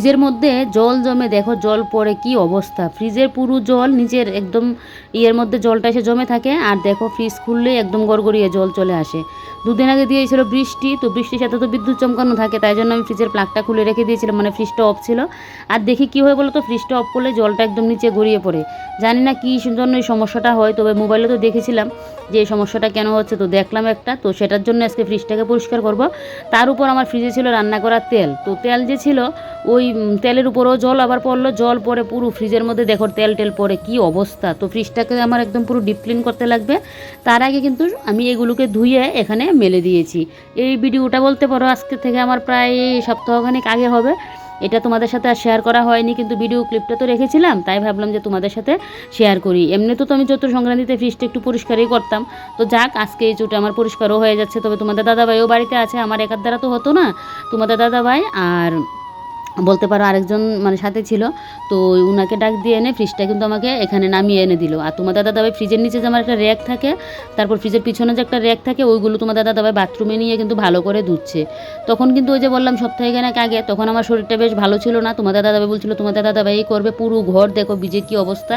ফ্রিজের মধ্যে জল জমে দেখো জল পড়ে কি অবস্থা, ফ্রিজের পুরো জল নিচের একদম ইয়ের মধ্যে জলটা এসে জমে থাকে। আর দেখো ফ্রিজ খুললেই একদম গড়গড়িয়ে জল চলে আসে। দুদিন আগে দিয়েছিল বৃষ্টি, তো বৃষ্টির সাথে তো বিদ্যুৎ চমকানো থাকে, তাই জন্য আমি ফ্রিজের প্লাগটা খুলে রেখে দিয়েছিলাম, মানে ফ্রিজটা অফ ছিল। আর দেখি কী হয় বলো তো, ফ্রিজটা অফ করলে জলটা একদম নিচে গড়িয়ে পড়ে। জানি না কী জন্য এই সমস্যাটা হয়, তবে মোবাইলে তো দেখেছিলাম যে এই সমস্যাটা কেন হচ্ছে, তো দেখলাম একটা, তো সেটার জন্য আজকে ফ্রিজটাকে পরিষ্কার করব। তার উপর আমার ফ্রিজে ছিল রান্না করার তেল, তো তেল যে ছিল ওই তেলের উপরেও জল আবার পড়লো, জল পরে পুরো ফ্রিজের মধ্যে দেখো তেল টেল পরে কি অবস্থা। তো ফ্রিজটাকে আমার একদম পুরো ডিপ ক্লিন করতে লাগবে। তার আগে কিন্তু আমি এগুলোকে ধুয়ে এখানে মেলে দিয়েছি। এই ভিডিওটা বলতে পারো আজকে থেকে আমার প্রায় সপ্তাহখানেক আগে হবে। এটা তোমাদের সাথে আর শেয়ার করা হয়নি, কিন্তু ভিডিও ক্লিপটা তো রেখেছিলাম, তাই ভাবলাম যে তোমাদের সাথে শেয়ার করি। এমনি তো আমি চতুর সংক্রান্তিতে ফ্রিজটা একটু পরিষ্কারই করতাম, তো যাক আজকে এই চুটে আমার পরিষ্কারও হয়ে যাচ্ছে। তবে তোমাদের দাদাভাইও বাড়িতে আছে, আমার একার দ্বারা তো হতো না। তোমাদের দাদাভাই আর বলতে পারো আরেকজন মানে সাথে ছিল, তো উনাকে ডাক দিয়ে এনে ফ্রিজটা কিন্তু আমাকে এখানে নামিয়ে এনে দিল। আর তোমাদের দাদাভাই ফ্রিজের নিচে যে আমার একটা র্যাক থাকে, তারপর ফ্রিজের পিছনে যে একটা র্যাক থাকে, ওইগুলো তোমাদের দাদাভাই বাথরুমে নিয়ে কিন্তু ভালো করে ধুচ্ছে। তখন কিন্তু ওই যে বললাম সপ্তাহখানেক আগে, তখন আমার শরীরটা বেশ ভালো ছিল না। তোমাদের দাদাভাই বলছিল তোমাদের দাদাভাই করবে, পুরো ঘর দেখো ভিজে কী অবস্থা।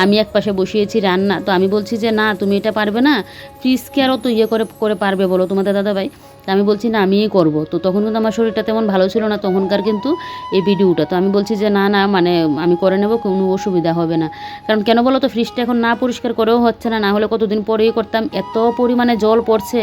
আমি এক পাশে বসিয়েছি রান্না, তো আমি বলছি যে না তুমি এটা পারবে না, ফ্রিজকে আরও তো ইয়ে করে করে পারবে বলো তোমাদের দাদাভাই। আমি বলছি না আমিই করব। তো তখন কিন্তু আমার শরীরটা তেমন ভালো ছিল না তখনকার কিন্তু এই ভিডিওটা, তো আমি বলছি যে না না মানে আমি করে নেব, কোনো অসুবিধা হবে না। কারণ কেন বলো তো, ফ্রিজটা এখন না পরিষ্কার করেও হচ্ছে না, না হলে কতদিন পরেই করতাম। এত পরিমাণে জল পড়ছে,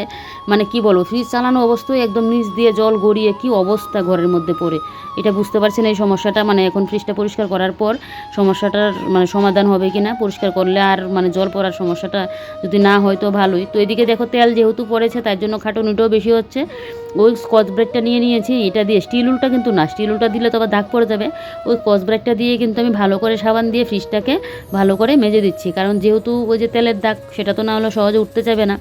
মানে কি বলবো, ফ্রিজ চালানো অবস্থায় একদম নিচ দিয়ে জল গড়িয়ে কি অবস্থা ঘরের মধ্যে পড়ে। এটা বুঝতে পারছি না এই সমস্যাটা, মানে এখন ফ্রিজটা পরিষ্কার করার পর সমস্যাটার মানে সমাধান হবে কি না। পরিষ্কার করলে আর মানে জল পড়ার সমস্যাটা যদি না হয় তো ভালোই। তো এদিকে দেখো তেল যেহেতু পড়েছে, তার জন্য খাটুনিটাও বেশি হচ্ছে। ওই স্কচ ব্রাইটটা নিয়ে নিয়েছি, এটা দিয়ে স্টিল উলটা কিন্তু না, স্টিল উলটা দিলে তো আবার দাগ পড়ে যাবে। ওই স্কচ ব্রাইটটা দিয়ে কিন্তু আমি ভালো করে সাবান দিয়ে ফ্রিজটাকে ভালো করে মেজে দিচ্ছি, কারণ যেহেতু ওই যে তেলের দাগ সেটা তো না হলে সহজে উঠতে যাবে না।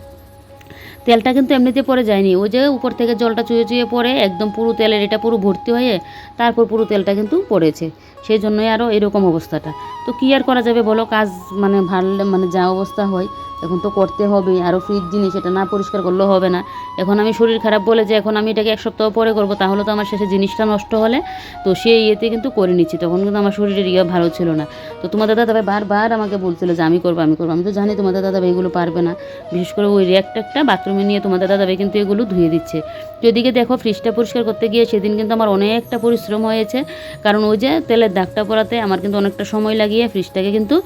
তেলটা কিন্তু এমনিতে পড়ে যায়নি, ওই যে উপর থেকে জলটা চুয়ে চুয়ে পড়ে একদম পুরো তেলের এটা পুরো ভর্তি হয়ে তারপর পুরো তেলটা কিন্তু পড়েছে, সেই জন্যই আরও এরকম অবস্থাটা। তো কী আর করা যাবে বলো, কাজ মানে ভালো মানে যা অবস্থা হয় এখন তো করতে হবে। আরও ফ্রিজ জিনিস, এটা না পরিষ্কার করলেও হবে না। এখন আমি শরীর খারাপ বলে যে এখন আমি এটাকে এক সপ্তাহ পরে করবো, তাহলে তো আমার শেষে জিনিসটা নষ্ট হলে, তো সেই ইয়েতে কিন্তু করে নিচ্ছি। তখন কিন্তু আমার শরীরের ইয়ে ভালো ছিল না। তো তোমাদের দাদাভাই বারবার আমাকে বলছিল যে আমি করবো আমি করবো, আমি তো জানি তোমাদের দাদাভাই এগুলো পারবে না। বিশেষ করে ওই র্যাকটা বাথরুমে নিয়ে তোমাদের দাদাভাই কিন্তু এগুলো ধুয়ে দিচ্ছে। তো এদিকে দেখো ফ্রিজটা পরিষ্কার করতে গিয়ে সেদিন কিন্তু আমার অনেকটা পরিশ্রম হয়েছে, কারণ ওই যে তেলের দাগটা পড়াতে আমার কিন্তু অনেকটা সময় লাগিয়ে ফ্রিজটাকে কিন্তু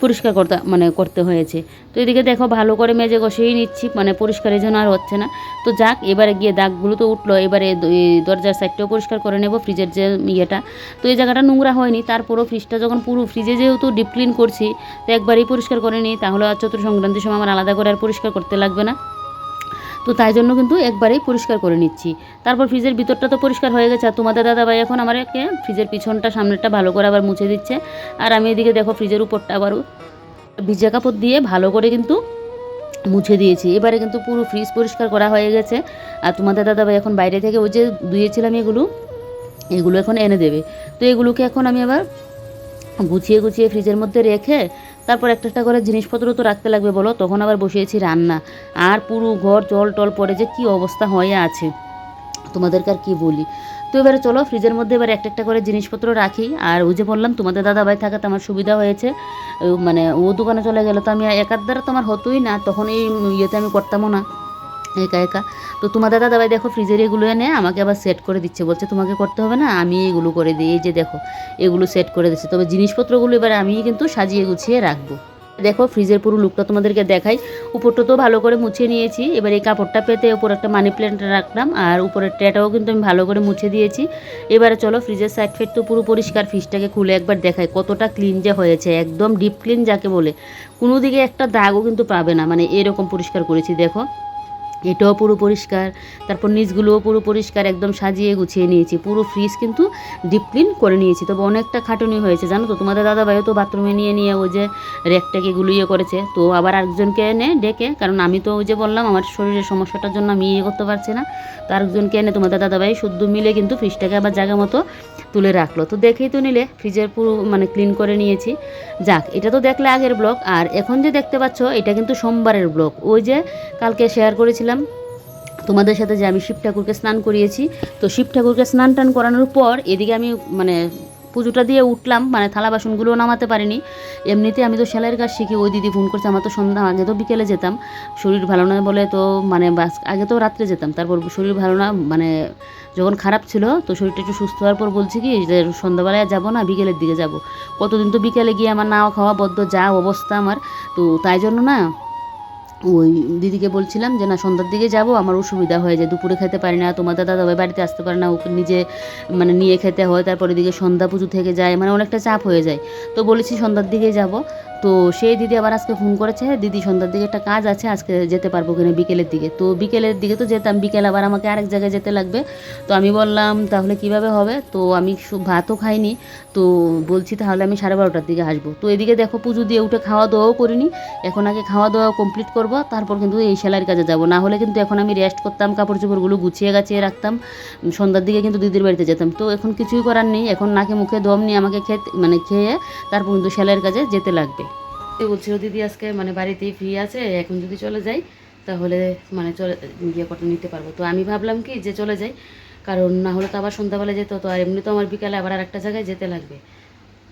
পরিষ্কার করতে হয়েছে। তো এদিকে দেখো ভালো করে মেজে ঘষেই নিচ্ছি, মানে পরিষ্কারের জন্য আর হচ্ছে না। তো যাক এবারে গিয়ে দাগগুলো তো উঠলো, এবারে দরজার সাইডটাও পরিষ্কার করে নেব, ফ্রিজের যে ইয়েটা। তো এই জায়গাটা নোংরা হয়নি, তারপরও ফ্রিজটা যখন পুরো ফ্রিজে যেহেতু ডিপ ক্লিন করছি, তো একবারই পরিষ্কার করে নিই, তাহলে আর চতুর সংক্রান্তির সময় আমার আলাদা করে আর পরিষ্কার করতে লাগবে না। তো তাই জন্য কিন্তু একবারেই পরিষ্কার করে নিচ্ছি। তারপর ফ্রিজের ভিতরটা তো পরিষ্কার হয়ে গেছে, আর তোমাদের দাদাভাই এখন আমাকে ফ্রিজের পিছনটা সামনেরটা ভালো করে আবার মুছে দিচ্ছে। আর আমি এদিকে দেখো ফ্রিজের উপরটা আবারও ভিজা কাপড় দিয়ে ভালো করে কিন্তু মুছে দিয়েছি। এবারে কিন্তু পুরো ফ্রিজ পরিষ্কার করা হয়ে গেছে। আর তোমাদের দাদাভাই এখন বাইরে থেকে ওই যে ধুয়েছিলাম এগুলো এখন এনে দেবে। তো এগুলোকে এখন আমি আবার গুছিয়ে গুছিয়ে ফ্রিজের মধ্যে রেখে তারপর একটা একটা করে জিনিসপত্র তো রাখতে লাগবে বলো। তখন আবার বসিয়েছি রান্না, আর পুরো ঘর জল টল পড়ে যে কী অবস্থা হয়ে আছে তোমাদেরকে আর কী বলি। তো এবারে চলো ফ্রিজের মধ্যে এবার একটা একটা করে জিনিসপত্র রাখি। আর ওই যে বললাম তোমাদের দাদাভাই থাকাতে আমার সুবিধা হয়েছে, মানে ও দোকানে চলে গেলে তো আমি একার দ্বারা তো আমার হতোই না, তখন এই ইয়েতে আমি করতামও না একা একা। তো তোমাদের দাদাভাই দেখো ফ্রিজের এগুলো এনে আমাকে আবার সেট করে দিচ্ছে, বলছে তোমাকে করতে হবে না, আমি এগুলো করে দিই। এই যে দেখো এগুলো সেট করে দিচ্ছে, তবে জিনিসপত্রগুলো এবার আমি কিন্তু সাজিয়ে গুছিয়ে রাখবো। দেখো ফ্রিজের পুরো লুকটা তোমাদেরকে দেখাই। উপরটা তো ভালো করে মুছে নিয়েছি, এবার এই কাপড়টা পেতে ওপর একটা মানি প্ল্যান্ট রাখলাম, আর উপরের ট্রেটাও কিন্তু আমি ভালো করে মুছে দিয়েছি। এবারে চলো ফ্রিজের সাইড ফেট তো পুরো পরিষ্কার, ফ্রিজটাকে খুলে একবার দেখাই কতটা ক্লিন যে হয়েছে, একদম ডিপ ক্লিন যাকে বলে, কোনো দিকে একটা দাগও কিন্তু পাবে না, মানে এরকম পরিষ্কার করেছি দেখো। এটাও পুরো পরিষ্কার, তারপর নিচগুলোও পুরো পরিষ্কার, একদম সাজিয়ে গুছিয়ে নিয়েছি। পুরো ফ্রিজ কিন্তু ডিপ ক্লিন করে নিয়েছি, তবে অনেকটা খাটুনি হয়েছে জানো তো। তোমাদের দাদাভাইও তো বাথরুমে নিয়ে ওই যে র্যাকটাকে গুলিয়ে করেছে, তো আবার আরেকজনকে এনে ডেকে, কারণ আমি তো ওই যে বললাম আমার শরীরের সমস্যাটার জন্য আমি ইয়ে করতে পারছি না, তো আরেকজনকে এনে তোমাদের দাদাভাই শুদ্ধ মিলে কিন্তু ফ্রিজটাকে আবার জায়গা মতো তুলে রাখলো। তো দেখেই তো নিলে ফ্রিজের পুরো মানে ক্লিন করে নিয়েছি। যাক এটা তো দেখলে আগের ব্লগ, আর এখন যে দেখতে পাচ্ছ এটা কিন্তু সোমবারের ব্লগ। ওই যে কালকে শেয়ার করেছিলাম তোমাদের সাথে যে আমি শিব ঠাকুরকে স্নান করিয়েছি, তো শিব ঠাকুরকে স্নান টান করানোর পর এদিকে আমি মানে পুজোটা দিয়ে উঠলাম, মানে থালা বাসনগুলোও নামাতে পারিনি। এমনিতে আমি তো সেলাইয়ের কাজ শিখি, ওই দিদি ফোন করছে, আমার তো সন্ধ্যা, আগে তো বিকেলে যেতাম, শরীর ভালো না বলে, তো মানে বাস আগে তো রাত্রে যেতাম, তারপর শরীর ভালো না মানে যখন খারাপ ছিল, তো শরীরটা একটু সুস্থ হওয়ার পর বলছি কি যে সন্ধ্যাবেলায় যাবো না, বিকেলের দিকে যাব। কতদিন তো বিকেলে গিয়ে আমার নাওয়া খাওয়া বদ্ধ যা অবস্থা আমার, তো তাই জন্য না ওই দিদিকে বলছিলাম যে না সন্ধ্যার দিকে যাব, আমার অসুবিধা হয়ে যায়, দুপুরে খেতে পারি না, তোমার দাদাভাই বাড়িতে আসতে পারে না, ওকে নিজে মানে নিয়ে খেতে হয়, তারপরে এদিকে সন্ধ্যা পুজো থেকে যায়, মানে অনেকটা চাপ হয়ে যায়। তো বলেছি সন্ধ্যার দিকে যাব। তো সেই দিদি আবার আজকে ফোন করেছে, দিদি সন্ধ্যার দিকে একটা কাজ আছে, আজকে যেতে পারবো কিনা বিকেলের দিকে। তো বিকেলের দিকে তো যেতাম, বিকেল আবার আমাকে আরেক জায়গায় যেতে লাগবে। তো আমি বললাম তাহলে কিভাবে হবে, তো আমি ভাতও খাইনি, তো বলছি তাহলে আমি 12:30টার দিকে আসবো। তো এদিকে দেখো পুজো দিয়ে উঠে খাওয়া দাওয়াও করিনি, এখন আগে খাওয়া দাওয়া কমপ্লিট করব, তারপর কিন্তু এই সেলাইয়ের কাজে যাব। না হলে কিন্তু এখন আমি রেস্ট করতাম, কাপড় চোপড়গুলো গুছিয়ে গাছিয়ে রাখতাম, সন্ধ্যার দিকে কিন্তু দিদির বাড়িতে যেতাম। তো এখন কিছুই করার নেই, এখন নাকে মুখে দম নিয়ে আমাকে খেয়ে তারপর কিন্তু সেলাইয়ের কাজে যেতে লাগবে। বলছিল দিদি আজকে মানে বাড়িতেই ফ্রি আছে, এখন যদি চলে যাই তাহলে মানে চলে গিয়ে কটা নিতে পারবো। তো আমি ভাবলাম কি যে চলে যাই, কারণ না হলে তো আবার সন্ধ্যাবেলা যেতে হতো, আর এমনি তো আমার বিকালে আবার আরেকটা জায়গায় যেতে লাগবে।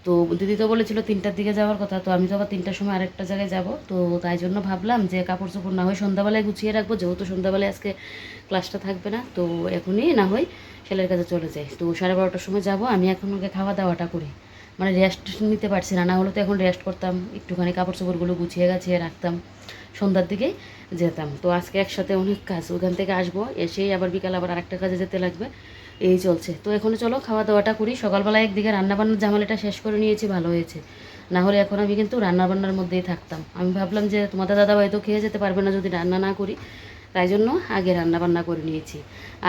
তো দিদি তো বলেছিল 3টার দিকে যাওয়ার কথা, তো আমি তো আবার 3টার সময় আরেকটা জায়গায় যাব। তো তাই জন্য ভাবলাম যে কাপড় চোপড় না হয় সন্ধ্যাবেলায় গুছিয়ে রাখবো, যেহেতু সন্ধ্যাবেলায় আজকে ক্লাসটা থাকবে না, তো এখনই না হয় সেলাইয়ের কাছে চলে যাই। তো 12:30টার সময় যাব, আমি এখন ওকে খাওয়া দাওয়াটা করি, মানে রেস্ট নিতে পারছি না, না হলে তো এখন রেস্ট করতাম, একটুখানি কাপড় চোপড়গুলো গুছিয়ে গাছিয়ে রাখতাম, সন্ধ্যার দিকেই যেতাম। তো আজকে একসাথে অনেক কাজ, ওখান থেকে আসবো, এসেই আবার বিকালে আবার আরেকটা কাজে যেতে লাগবে, এই চলছে। তো এখনও চলো খাওয়া দাওয়াটা করি, সকালবেলা একদিকে রান্নাবান্নার ঝামেলাটা শেষ করে নিয়েছি, ভালো হয়েছে, না হলে এখন আমি কিন্তু রান্নাবান্নার মধ্যেই থাকতাম। আমি ভাবলাম যে তোমাদের দাদাভাই তো খেয়ে যেতে পারবে না যদি রান্না না করি, তাই জন্য আগে রান্নাবান্না করে নিয়েছি।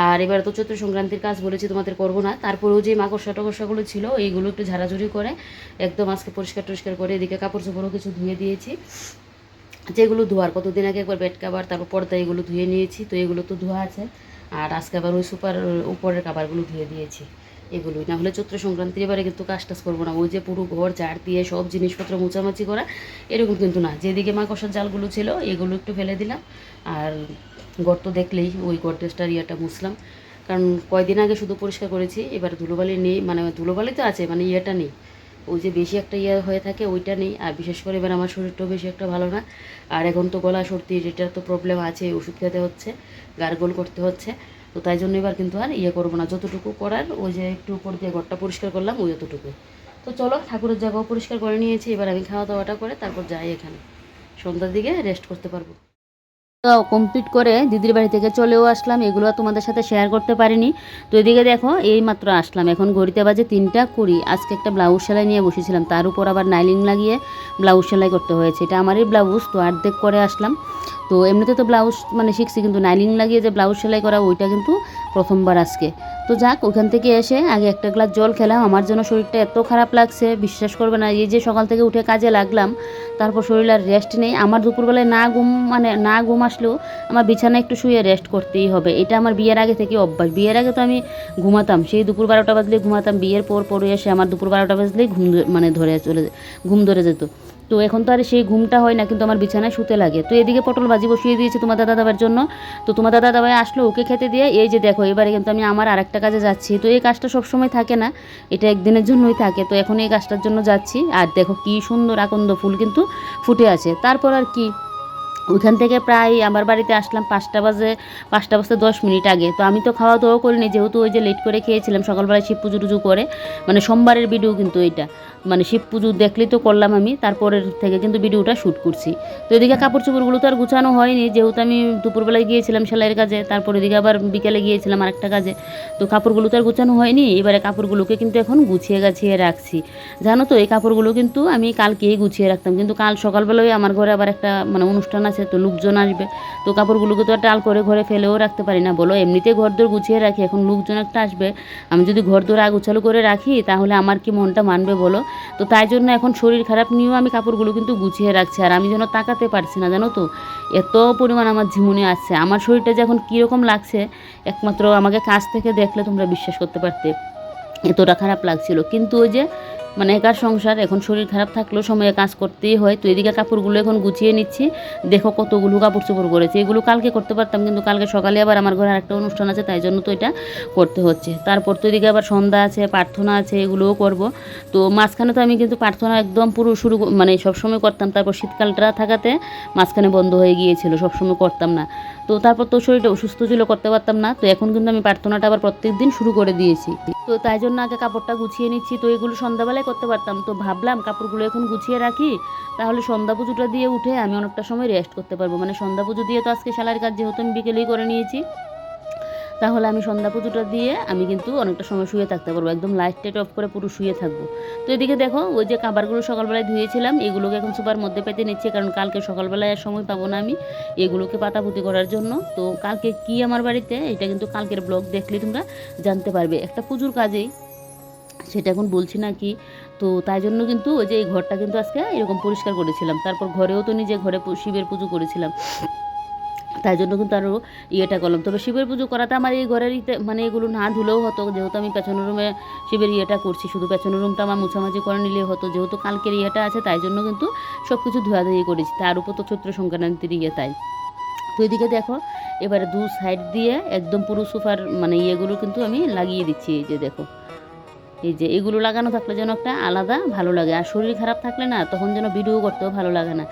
আর এবার তো চৈত্র সংক্রান্তির কাজ বলেছি তোমাদের করবো না, তারপরেও যে মাকড়সা টকরসাগুলো ছিল এইগুলো একটু ঝাড়াঝুড়ি করে একদম আজকে পরিষ্কার টরিষ্কার করে, এদিকে কাপড় চোপড়ও কিছু ধুয়ে দিয়েছি, যেগুলো ধোয়ার কতদিন আগে একবার বেড কাভার তারপর পর্দা এগুলো ধুয়ে নিয়েছি, তো এগুলো তো ধোয়া আছে। আর আজকে আবার ওই সুপার উপরের কাভারগুলো ধুয়ে দিয়েছি, এগুলোই। না হলে চৈত্র সংক্রান্তির এবারে কিন্তু কাজ টাজ করবো না, ওই যে পুরো ঘর ঝাড় দিয়ে সব জিনিসপত্র মোছামাছি করা এরকম কিন্তু না। যেদিকে মাকড়সার জালগুলো ছিল এগুলো একটু ফেলে দিলাম, আর গর্ত দেখলেই ওই গর্তেসটার ইয়েটা মুছলাম, কারণ কয়দিন আগে শুধু পরিষ্কার করেছি, এবার ধুলোবালি নেই, মানে ধুলোবালি তো আছে, মানে ইয়েটা নেই, ওই যে বেশি একটা ইয়ে হয়ে থাকে ওইটা নেই। আর বিশেষ করে এবার আমার শরীরটাও বেশি একটা ভালো না, আর এখন তো গলা সর্দি এটার তো প্রবলেম আছে, ওষুধ খেতে হচ্ছে, গার্গল করতে হচ্ছে। তো তাই জন্য এবার কিন্তু আর ইয়ে করবো না, যতটুকু করার ওই যে একটু উপর দিয়ে ঘরটা পরিষ্কার করলাম ওই যতটুকু। তো চলো ঠাকুরের জায়গাও পরিষ্কার করে নিয়েছি, এবার আমি খাওয়া দাওয়াটা করে তারপর যাই, এখানে সন্ধ্যার দিকে রেস্ট করতে পারবো। তো কমপ্লিট করে দিদির বাড়ি থেকে চলেও আসলাম, এগুলো তোমাদের সাথে শেয়ার করতে পারিনি। তো এদিকে দেখো এই মাত্র আসলাম, এখন ঘড়িতে বাজে 3টা 20। আজকে একটা ব্লাউজ সেলাই নিয়ে বসেছিলাম, তার উপর আবার নাইলিং লাগিয়ে ব্লাউজ সেলাই করতে হয়েছে, এটা আমারই ব্লাউজ, তো অর্ধেক করে আসলাম। তো এমনিতে তো ব্লাউজ মানে শিখছি, কিন্তু নাইলিং লাগিয়ে যে ব্লাউজ সেলাই করা ওইটা কিন্তু প্রথমবার আজকে। তো যাক, ওখান থেকে এসে আগে একটা গ্লাস জল খেলাম, আমার জন্য শরীরটা এত খারাপ লাগছে বিশ্বাস করবে না, এই যে সকাল থেকে উঠে কাজে লাগলাম, তারপর শরীর আর রেস্ট নেই আমার, দুপুরবেলায় না ঘুম আসলেও আমার বিছানায় একটু শুয়ে রেস্ট করতেই হবে, এটা আমার বিয়ের আগে থেকে অভ্যাস। বিয়ের আগে তো আমি ঘুমাতাম, সেই দুপুর 12টা বাজলেই ঘুমাতাম, বিয়ের পরে এসে আমার দুপুর 12টা বাজলেই ঘুম ধরে যেত। তো এখন তো আর সেই ঘুমটা হয় না, কিন্তু আমার বিছানায় শুতে লাগে। তো এদিকে পটল ভাজি বসিয়ে দিয়েছি তোমার দাদাভাইয়ের জন্য, তো তোমার দাদাভাই আসলো, ওকে খেতে দিয়ে এই যে দেখো এবারে কিন্তু আমি আমার আরেকটা কাজে যাচ্ছি। তো এই কাজটা সবসময় থাকে না, এটা একদিনের জন্যই থাকে, তো এখন এই কাজটার জন্য যাচ্ছি। আর দেখো কি সুন্দর আকন্দ ফুল কিন্তু ফুটে আছে। তারপর আর কি, ওইখান থেকে প্রায় আমার বাড়িতে আসলাম 5টা বাজে, 5টা বাজতে 10 মিনিট আগে। তো আমি তো খাওয়া দাওয়া করিনি, যেহেতু ওই যে লেট করে খেয়েছিলাম সকালবেলায় শিব পুজো টুজো করে, মানে সোমবারের ভিডিও কিন্তু এটা, মানে শিব পুজো দেখলেই তো করলাম আমি, তারপরের থেকে কিন্তু ভিডিওটা শ্যুট করছি। তো এদিকে কাপড় চোপড়গুলো তো আর গুছানো হয়নি, যেহেতু আমি দুপুরবেলায় গিয়েছিলাম সেলাইয়ের কাজে, তারপর এদিকে আবার বিকেলে গিয়েছিলাম আরেকটা কাজে, তো কাপড়গুলো তো আর গুছানো হয়নি। এবারে কাপড়গুলোকে কিন্তু এখন গুছিয়ে গাছিয়ে রাখছি। জানো তো এই কাপড়গুলো কিন্তু আমি কালকেই গুছিয়ে রাখতাম, কিন্তু কাল সকালবেলায় আমার ঘরে আবার একটা মানে অনুষ্ঠান আছে, তো লোকজন আসবে, তো কাপড়গুলোকে তো আর টাল করে ঘরে ফেলেও রাখতে পারি না বলো, এমনিতেই ঘরদোর গুছিয়ে রাখি, এখন লোকজন একটা আসবে, আমি যদি ঘরদোর আগুছালো করে রাখি তাহলে আমার কি মনটা মানবে বলো। তো তাই জন্য এখন শরীর খারাপ নিয়েও আমি কাপড়গুলো কিন্তু গুছিয়ে রাখছি, আর আমি যেন তাকাতে পারছি না, জানো তো এত পরিমাণ আমার ঝিমুনি আসছে, আমার শরীরটা যে এখন কীরকম লাগছে একমাত্র আমাকে কাছ থেকে দেখলে তোমরা বিশ্বাস করতে পারতে, এতটা খারাপ লাগছিল। কিন্তু ওই যে মানে একার সংসার, এখন শরীর খারাপ থাকলেও সময়ে কাজ করতেই হয়। তো এদিকে কাপড়গুলো এখন গুছিয়ে নিচ্ছি। দেখো কতগুলো কাপড় চোপড় করেছে, এগুলো কালকে করতে পারতাম, কিন্তু কালকে সকালে আবার আমার ঘরে আরেকটা অনুষ্ঠান আছে, তাই জন্য তো এটা করতে হচ্ছে। তারপর তো এদিকে আবার সন্ধ্যা আছে, প্রার্থনা আছে, এগুলোও করব। তো মাঝখানে তো আমি কিন্তু প্রার্থনা একদম পুরো শুরু মানে সবসময় করতাম, তারপর শীতকালটা থাকাতে মাঝখানে বন্ধ হয়ে গিয়েছিল, সবসময় করতাম না। তো তারপর তো শরীরটা অসুস্থ ছিল, করতে পারতাম না। তো এখন কিন্তু আমি প্রার্থনাটা আবার প্রত্যেক দিন শুরু করে দিয়েছি। তো তাই জন্য আগে কাপড়টা গুছিয়ে নিচ্ছি। তো এগুলো সন্ধ্যাবেলায় করতে পারতাম, তো ভাবলাম কাপড়গুলো এখন গুছিয়ে রাখি, তাহলে সন্ধ্যা পুজোটা দিয়ে উঠে আমি অনেকটা সময় রেস্ট করতে পারবো। মানে সন্ধ্যা পুজো দিয়ে তো আজকে শালার কাজ যেহেতু আমি বিকেলেই করে নিয়েছি, তাহলে আমি সন্ধ্যা পুজোটা দিয়ে আমি কিন্তু অনেকটা সময় শুয়ে থাকতে পারবো, একদম লাইট টাইট অফ করে পুরো শুয়ে থাকবো। তো এদিকে দেখো ওই যে খাবারগুলো সকালবেলায় ধুয়েছিলাম, এগুলোকে এখন সুপার মধ্যে পেতে নিচ্ছি, কারণ কালকে সকালবেলায় আর সময় পাবো না আমি এগুলোকে পাতাপুতি করার জন্য। তো কালকে কি আমার বাড়িতে, এটা কিন্তু কালকের ব্লগ দেখলে তোমরা জানতে পারবে, একটা পুজোর কাজেই, সেটা এখন বলছি না কি। তো তাই জন্য কিন্তু ওই যে এই ঘরটা কিন্তু আজকে এরকম পরিষ্কার করেছিলাম, তারপর ঘরেও তো নিজে ঘরে শিবের পুজো করেছিলাম, তাই জন্য কিন্তু আরও ইয়েটা করলাম। তবে শিবের পুজো করাতে আমার এই ঘরের মানে এগুলো না ধুলেও হতো, যেহেতু আমি পেছনের রুমে শিবের ইয়েটা করছি, শুধু পেছনের রুমটা আমার মুছামাছি করে নিলে হতো, যেহেতু কালকের ইয়েটা আছে, তাই জন্য কিন্তু সব কিছু ধোয়াধুয়ি করেছি, তার উপর তো চৈত্র সংক্রান্তির ইয়ে, তাই। তো এদিকে দেখো এবারে দু সাইড দিয়ে একদম পুরো সোফার মানে ইয়েগুলো কিন্তু আমি লাগিয়ে দিচ্ছি। এই যে দেখো, এই যে এগুলো লাগানো থাকলে যেন একটা আলাদা ভালো লাগে, আর শরীর খারাপ থাকলে না তখন যেন ভিডিও করতেও ভালো লাগে না।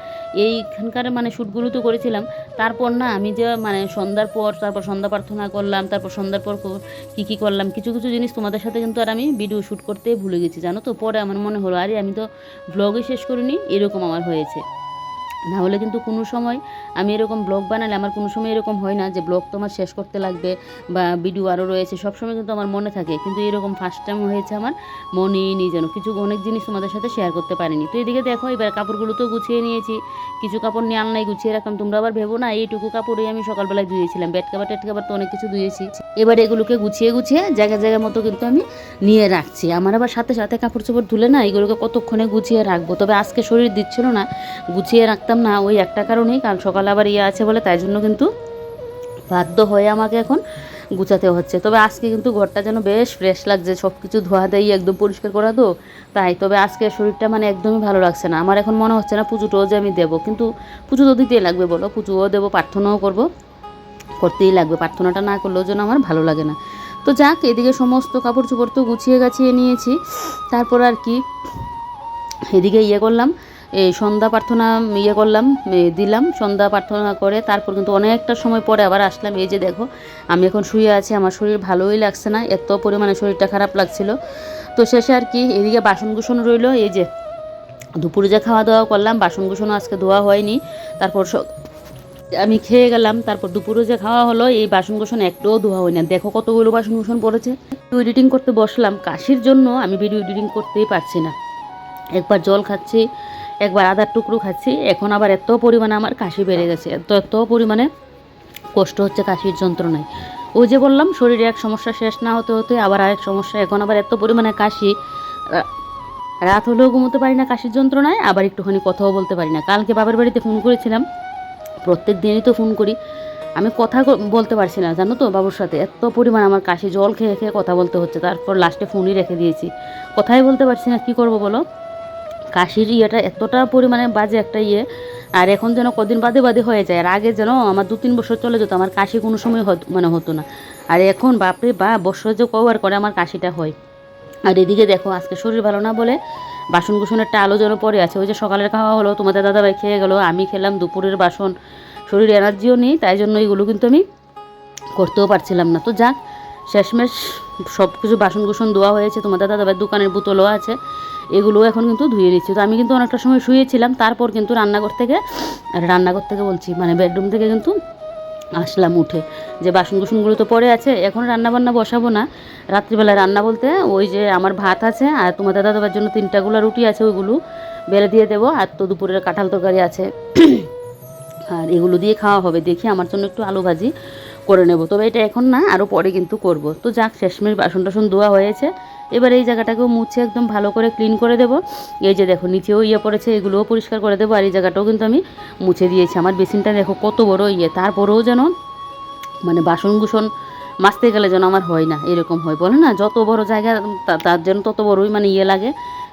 এইখানকার মানে শ্যুটগুলো তো করেছিলাম, তারপর না আমি যে মানে সন্ধ্যার পর তারপর সন্ধ্যা প্রার্থনা করলাম, তারপর সন্ধ্যার পর কী কী করলাম, কিছু কিছু জিনিস তোমাদের সাথে কিন্তু আর আমি ভিডিও শ্যুট করতেই ভুলে গেছি, জানো তো। পরে আমার মনে হলো আরে আমি তো ব্লগই শেষ করিনি, এরকম আমার হয়েছে। না হলে কিন্তু কোনো সময় আমি এরকম ব্লগ বানালে আমার কোনো সময় এরকম হয় না যে ব্লগ তো আমার শেষ করতে লাগবে বা ভিডিও আরও রয়েছে, সবসময় কিন্তু আমার মনে থাকে। কিন্তু এরকম ফার্স্ট টাইম হয়েছে আমার মনেই নেই, যেন কিছু অনেক জিনিস তোমাদের সাথে শেয়ার করতে পারিনি। তো এদিকে দেখো এবার কাপড়গুলো তো গুছিয়ে নিয়েছি, কিছু কাপড় নিয়ে আলনায় গুছিয়ে রাখলাম। তোমরা আবার ভেবো না এইটুকু কাপড়ই আমি সকালবেলায় ধুয়েছিলাম, বেড কাভার টেড কাভার তো অনেক কিছু ধুয়েছি। এবার এগুলোকে গুছিয়ে গুছিয়ে জায়গায় জায়গার মতো কিন্তু আমি নিয়ে রাখছি। আমার আবার সাথে সাথে কাপড় চোপড় ধুলে না এগুলোকে কতক্ষণে গুছিয়ে রাখবো, তবে আজকে শরীর দিচ্ছিল না, গুছিয়ে রাখতাম না, ওই একটা কারণেই, কারণ সকালে আবার ইয়ে আছে বলে, তাই জন্য কিন্তু বাধ্য হয়ে আমাকে এখন গুছাতে হচ্ছে। তবে আজকে কিন্তু ঘরটা যেন বেশ ফ্রেশ লাগছে, সব কিছু ধোয়া দেই একদম পরিষ্কার করা তো তাই। তবে আজকে শরীরটা মানে একদমই ভালো লাগছে না আমার, এখন মনে হচ্ছে না পুজোটাও যে আমি দেবো, কিন্তু পুজো তো দিতেই লাগবে বলো, পুজোও দেবো, প্রার্থনাও করবো, করতেই লাগবে, প্রার্থনাটা না করলেও যেন আমার ভালো লাগে না। তো যাক, এদিকে সমস্ত কাপড় চোপড় তো গুছিয়ে গাছিয়ে নিয়েছি, তারপর আর কি এদিকে ইয়ে করলাম, এই সন্ধ্যা প্রার্থনা ইয়ে করলাম, দিলাম সন্ধ্যা প্রার্থনা করে, তারপর কিন্তু অনেকটা সময় পরে আবার আসলাম। এই যে দেখো আমি এখন শুয়ে আছি, আমার শরীর ভালোই লাগছে না, এত পরিমাণে শরীরটা খারাপ লাগছিল। তো শেষে আর কি এদিকে বাসন কুসন রইলো, এই যে দুপুরে যে খাওয়া দাওয়া করলাম, বাসন কুসনও আজকে ধোয়া হয়নি, তারপর আমি খেয়ে গেলাম, তারপর দুপুরে যে খাওয়া হলো এই বাসন কুসন একটাও ধোয়া হয় না। দেখো কতগুলো বাসন কুসন পড়েছে। এডিটিং করতে বসলাম, কাশির জন্য আমি ভিডিও এডিটিং করতেই পারছি না, একবার জল খাচ্ছি, একবার আদার টুকরো খাচ্ছি, এখন আবার এত পরিমাণে আমার কাশি বেড়ে গেছে, এত পরিমাণে কষ্ট হচ্ছে কাশির যন্ত্রণায়। ওই যে বললাম শরীরে এক সমস্যা শেষ না হতে হতে আবার আরেক সমস্যা, এখন আবার এত পরিমাণে কাশি, রাত হলেও ঘুমোতে পারি না কাশির যন্ত্রণায়, আবার একটুখানি কথাও বলতে পারি না। কালকে বাবার বাড়িতে ফোন করেছিলাম, প্রত্যেক দিনই তো ফোন করি, আমি কথা বলতে পারছি না জানো তো বাবুর সাথে, এত পরিমাণ আমার কাশি, জল খেয়ে খেয়ে কথা বলতে হচ্ছে, তারপর লাস্টে ফোনই রেখে দিয়েছি, কথাই বলতে পারছি না, কি করব বলো। কাশির ইয়েটা এতটা পরিমাণে বাজে একটা ইয়ে, আর এখন যেন কদিন বাদে বাদে হয়ে যায়, আর আগে যেন আমার 2-3 বছর চলে যেত আমার কাশি কোনো সময় মানে হতো না, আর এখন বাপরে বা বছর যে কবার করে আমার কাশিটা হয়। আর এদিকে দেখো আজকে শরীর ভালো না বলে বাসন কুসনের একটা আলো যেন পড়ে আছে, ওই যে সকালের খাওয়া হলো, তোমাদের দাদাভাই খেয়ে গেলো, আমি খেলাম, দুপুরের বাসন, শরীরে এনার্জিও নেই, তাই জন্য এইগুলো কিন্তু আমি করতেও পারছিলাম না। তো যাক, শেষমেশ সব কিছু বাসন কুসন ধোয়া হয়েছে, তোমাদের দাদাভাই দোকানের বোতলও আছে, এগুলোও এখন কিন্তু ধুয়ে নিচ্ছি। তো আমি কিন্তু অনেকটা সময় শুয়েছিলাম, তারপর কিন্তু রান্নাঘর থেকে বলছি মানে বেডরুম থেকে কিন্তু আসলাম উঠে, যে বাসন কুসনগুলো তো পড়ে আছে, এখন রান্নাবান্না বসাবো না, রাত্রিবেলা রান্না বলতে ওই যে আমার ভাত আছে, আর তোমাদের দাদাবার জন্য 3টাগুলো রুটি আছে, ওইগুলো বেলে দিয়ে দেবো, আর তো দুপুরের কাঁঠাল তরকারি আছে, আর এগুলো দিয়ে খাওয়া হবে। দেখি আমার জন্য একটু আলু ভাজি করে নেব, তবে এটা এখন না, আরও পরে কিন্তু করব। তো যাক, শেষমেশ বাসন টাসন ধোয়া হয়েছে, এবার এই জায়গাটাকেও মুছে একদম ভালো করে ক্লিন করে দেবো। এই যে দেখো নিচেও ইয়ে পড়েছে, এগুলোও পরিষ্কার করে দেবো, আর এই জায়গাটাও কিন্তু আমি মুছে দিয়েছি। আমার বেসিনটা দেখো কত বড় ইয়ে, তারপরেও যেন মানে বাসন কুসন মাজতে গেলে যেন আমার হয় না, এরকম হয়, বলে না যত বড় জায়গা তার যেন তত বড়ই মানে ইয়ে লাগে,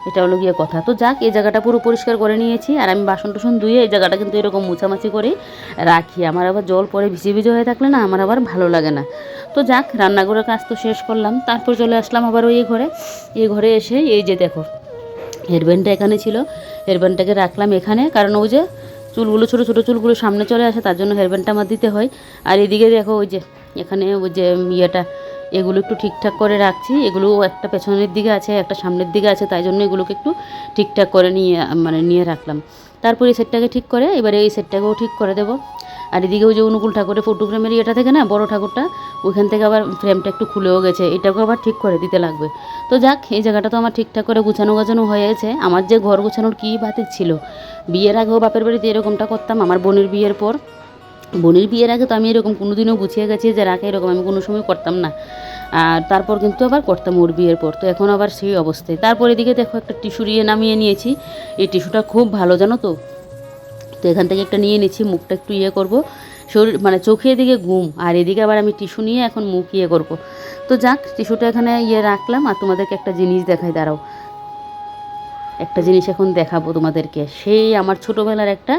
এটা হলো গিয়ে কথা। তো যাক, এই জায়গাটা পুরো পরিষ্কার করে নিয়েছি, আর আমি বাসন টাসন ধুয়ে এই জায়গাটা কিন্তু এরকম মুছামাছি করে রাখি। আমার আবার জল পরে ভিজে ভিজে হয়ে থাকলে না আমার আবার ভালো লাগে না। তো যাক, রান্নাঘরের কাজ তো শেষ করলাম, তারপর চলে আসলাম আবার ওই ঘরে। এই ঘরে এসে এই যে দেখো হেয়ারব্যান্ডটা এখানে ছিল, হেয়ারব্যান্ডটাকে রাখলাম এখানে, কারণ ওই যে চুলগুলো ছোটো ছোটো চুলগুলো সামনে চলে আসে, তার জন্য হেয়ারব্যান্ডটা আমার দিতে হয়। আর এদিকে দেখো ওই যে এখানে ওই যে ইয়েটা, এগুলো একটু ঠিকঠাক করে রাখছি। এগুলো একটা পেছনের দিকে আছে, একটা সামনের দিকে আছে, তাই জন্য এগুলোকে একটু ঠিকঠাক করে নিয়ে রাখলাম। তারপরে এই সেটটাকে ঠিক করে এবারে এই সেটটাকেও ঠিক করে দেবো। আর এদিকে ওই যে অনুকূল ঠাকুরের ফটো ফ্রেমের ইয়েটা থেকে না, বড় ঠাকুরটা, ওইখান থেকে আবার ফ্রেমটা একটু খুলেও গেছে, এটাকেও আবার ঠিক করে দিতে লাগবে। তো যাক, এই জায়গাটা তো আমার ঠিকঠাক করে গুছানো হয়ে গেছে। আমার যে ঘর গোছানোর কী বাতিক ছিল, বিয়ের আগেও বাপের বাড়িতে এরকমটা করতাম। আমার বোনের বিয়ের পর, বোনের বিয়ের আগে তো আমি এরকম কোনো দিনও গুছিয়ে গেছি যে রাখে, এরকম আমি কোনো সময় করতাম না। আর তারপর কিন্তু আবার করতাম ওর বিয়ের পর, তো এখন আবার সেই অবস্থায়। তারপর এদিকে দেখো একটা টিস্যু নামিয়ে নিয়েছি। এই টিস্যুটা খুব ভালো, জানো তো। তো এখান থেকে একটা নিয়ে নিচ্ছি, মুখটা একটু ইয়ে করবো, শরীর মানে চোখে এদিকে ঘুম, আর এদিকে আবার আমি টিস্যু নিয়ে এখন মুখ ইয়ে করবো। তো যাক, টিস্যুটা এখানে ইয়ে রাখলাম। আর তোমাদেরকে একটা জিনিস দেখাই, দাঁড়াও, একটা জিনিস এখন দেখাবো তোমাদেরকে, সেই আমার ছোটোবেলার একটা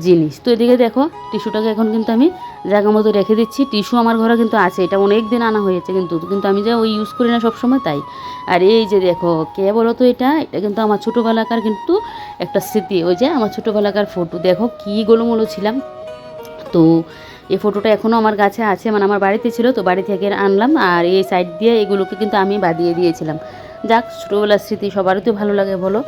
জিনিস। তো এদিকে দেখো টিস্যুটাকে এখন কিন্তু আমি জায়গা মতো রেখে দিচ্ছি। টিস্যু আমার ঘরে কিন্তু আছে, এটা অনেক দিন আনা হয়েছে, কিন্তু আমি যা ওই ইউজ করি না সবসময়, তাই। আর এই যে দেখো, কে বলো তো, এটা কিন্তু আমার ছোটোবেলাকার কিন্তু একটা স্মৃতি। ওই যে আমার ছোটোবেলাকার ফটো, দেখো কী গোলমোলো ছিলাম। তো এই ফটোটা এখনও আমার কাছে আছে, মানে আমার বাড়িতে ছিল, তো বাড়ি থেকে আনলাম। আর এই সাইড দিয়ে এগুলোকে কিন্তু আমি বাদিয়ে দিয়েছিলাম। যাক, ছোটোবেলার স্মৃতি সবারই তো ভালো লাগে বলো।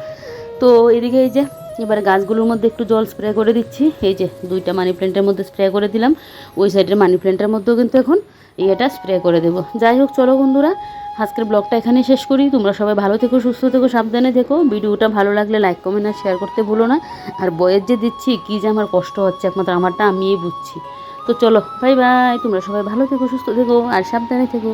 তো এদিকে এই যে এবার গাছগুলোর মধ্যে একটু জল স্প্রে করে দিচ্ছি। এই যে 2টা মানি প্ল্যান্টের মধ্যে স্প্রে করে দিলাম, ওই সাইডের মানি প্ল্যান্টের মধ্যেও কিন্তু এখন এটা স্প্রে করে দেবো। যাই হোক, চলো বন্ধুরা, আজকের ব্লগটা এখানেই শেষ করি। তোমরা সবাই ভালো থেকো, সুস্থ থেকো, সাবধানে থেকো। ভিডিওটা ভালো লাগলে লাইক কমেন্ট আর শেয়ার করতে ভুলো না। আর বয়ের যে দিচ্ছি, কী যে আমার কষ্ট হচ্ছে, একমাত্র আমারটা আমিই বুঝছি। তো চলো, বাই বাই, তোমরা সবাই ভালো থেকো, সুস্থ থেকো আর সাবধানে থেকো।